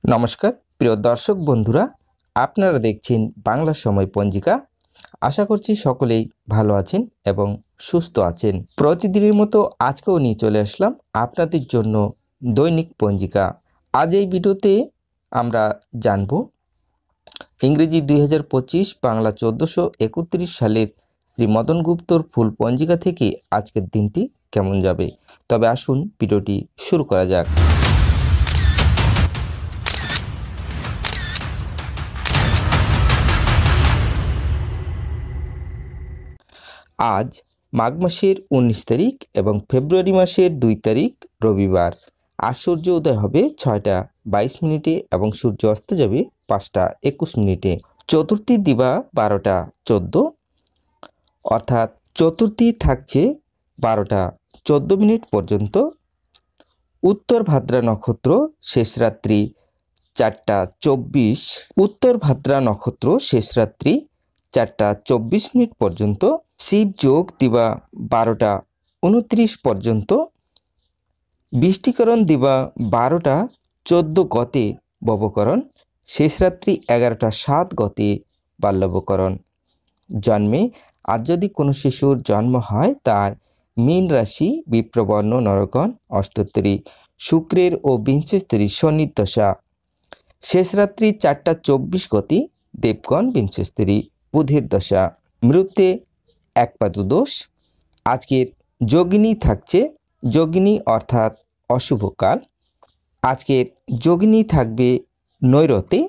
নমস্কার প্রিয় দর্শক বন্ধুরা, আপনারা দেখছেন বাংলা সময় পঞ্জিকা। আশা করছি সকলেই ভালো আছেন এবং সুস্থ আছেন। প্রতিদিনের মতো আজকেও নিয়ে চলে আসলাম আপনাদের জন্য দৈনিক পঞ্জিকা। আজ এই ভিডিওতে আমরা জানব ইংরেজি 2025 বাংলা 1431 সালের শ্রী মদন গুপ্তর ফুল পঞ্জিকা থেকে আজকের দিনটি কেমন যাবে। তবে আসুন ভিডিওটি শুরু করা যাক। আজ মাঘ মাসের 19 তারিখ এবং ফেব্রুয়ারি মাসের 2 তারিখ রবিবার। আজ সূর্য উদয় হবে 6টা 22 মিনিটে এবং সূর্য অস্ত যাবে 5টা 21 মিনিটে। চতুর্থী দিবা 12টা 14, অর্থাৎ চতুর্থী থাকছে 12টা 14 মিনিট পর্যন্ত। উত্তর ভাদ্রা নক্ষত্র শেষ রাত্রি 4টা 24, উত্তর ভাদ্রা নক্ষত্র শেষ রাত্রি 4টা 24 মিনিট পর্যন্ত। শিব যোগ দিবা 12টা 29 পর্যন্ত। বৃষ্টিকরণ দিবা 12টা 14 গতে ববকরণ, শেষ রাত্রি 11টা 7 গতে বাল্যবকরণ। জন্মে আজ যদি কোনো শিশুর জন্ম হয় তার মীন রাশি বিপ্রবর্ণ নরগণ অষ্টোত্তরী শুক্রের ও বিংশস্তরী শনির দশা। শেষ রাত্রি 4টা 24 গতি দেবগণ বিংশস্তরী বুধের দশা। মৃত্যে এক পাদু দোষ। আজকের যোগিনী থাকছে যোগিনী অর্থাৎ অশুভকাল। আজকের যোগিনী থাকবে নৈরতে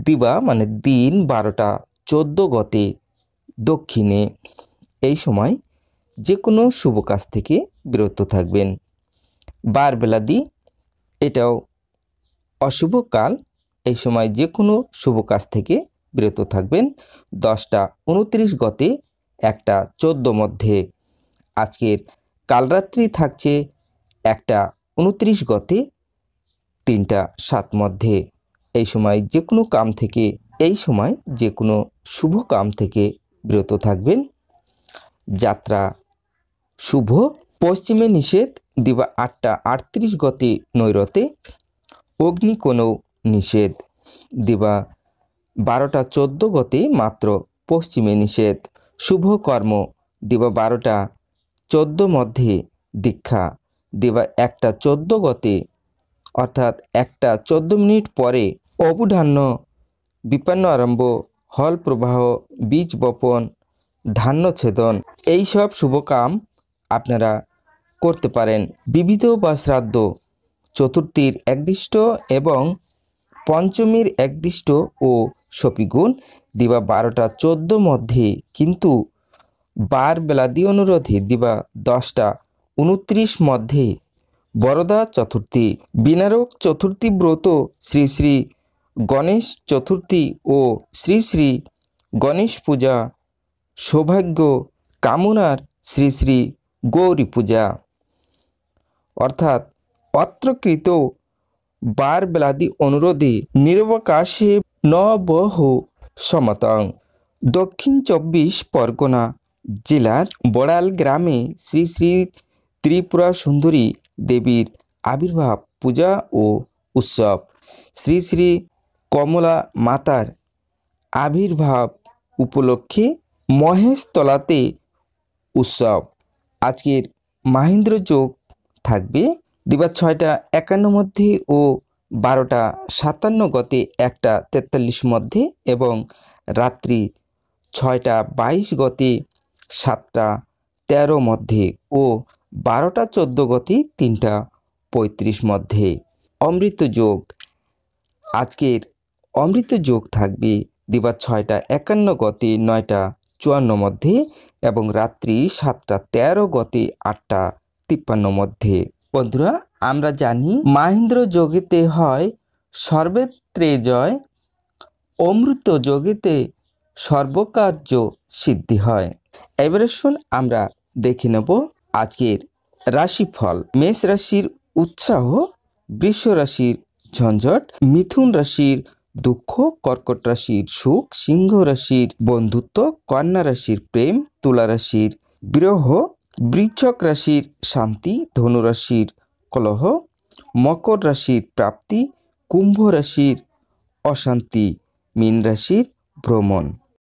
দিবা মানে দিন 12টা 14 গতে দক্ষিণে। এই সময় যে কোনো শুভ কাজ থেকে বিরত থাকবেন। বারবেলাদি এটাও অশুভ কাল। এই সময় যে কোনো শুভ কাজ থেকে বিরত থাকবেন। 10টা 29 গতে 1টা 14 মধ্যে। আজকের কালরাত্রি থাকছে 1টা 29 গতে 3টা 7 মধ্যে। এই সময় যে কোনো কাম থেকে যে কোনো শুভ কাম থেকে বিরত থাকবেন। যাত্রা শুভ। পশ্চিমে নিষেধ দিবা 8টা 38 গতে নৈরতে। অগ্নিকোণও নিষেধ দিবা 12টা 14 গতে মাত্র পশ্চিমে নিষেধ। শুভ কর্ম দিবা 12টা 14 মধ্যে দীক্ষা দিবা 1টা 14 গতে, অর্থাৎ 1টা 14 মিনিট পরে অবধান্য বিপন্ন আরম্ভ, হল প্রবাহ, বীজ বপন, ধান্য ছেদন এইসব শুভ কাম আপনারা করতে পারেন। বিবিধ বা শ্রাদ্ধ চতুর্থীর একদিষ্ট এবং পঞ্চমীর একদিষ্ট ও সপিগুণ দিবা 12টা 14 মধ্যে, কিন্তু বার বেলাদি অনুরোধে দিবা 10টা 29 মধ্যে। বরদা চতুর্থী, বিনারক চতুর্থী ব্রত, শ্রী শ্রী গণেশ চতুর্থী ও শ্রী শ্রী গণেশ পূজা, সৌভাগ্য কামনার শ্রী শ্রী গৌরী পূজা। অর্থাৎ অত্রকৃত বার বেলাদি অনুরোধে নিরবকাশে নবহ সমতং। দক্ষিণ 24 পরগনা জেলার বড়াল গ্রামে শ্রী শ্রী ত্রিপুরা সুন্দরী দেবীর আবির্ভাব পূজা ও উৎসব। শ্রী শ্রী কমলা মাতার আবির্ভাব উপলক্ষে মহেশতলাতে উৎসব। আজকের মাহেন্দ্র যোগ থাকবে দিবা 6টা 51 মধ্যে ও 12টা 57 গতে 1টা 43 মধ্যে এবং রাত্রি 6টা 22 গতে 7টা 13 মধ্যে ও 12টা 14 গতে 3টা 35 মধ্যে। অমৃত যোগ, আজকের অমৃত যোগ থাকবে দিবা 6টা 51 গতে 9টা 54 মধ্যে এবং রাত্রি 7টা 13 গতে 8টা 53 মধ্যে। বন্ধুরা, আমরা জানি মাহেন্দ্র যোগেতে হয় সর্বত্রে জয়, অমৃত যোগেতে সর্বকার্য সিদ্ধি হয়। এবারে শুন আমরা দেখে নেব আজকের রাশিফল। মেষ রাশির উৎসাহ, বৃষ রাশির ঝঞ্ঝট, মিথুন রাশির দুঃখ, কর্কট রাশির সুখ, সিংহ রাশির বন্ধুত্ব, কন্যা রাশির প্রেম, তুলা রাশির বিরহ, বৃশ্চিক রাশির শান্তি, ধনু রাশির কলহ, মকর রাশির প্রাপ্তি, কুম্ভ রাশির অশান্তি, মীন রাশির ভ্রমণ।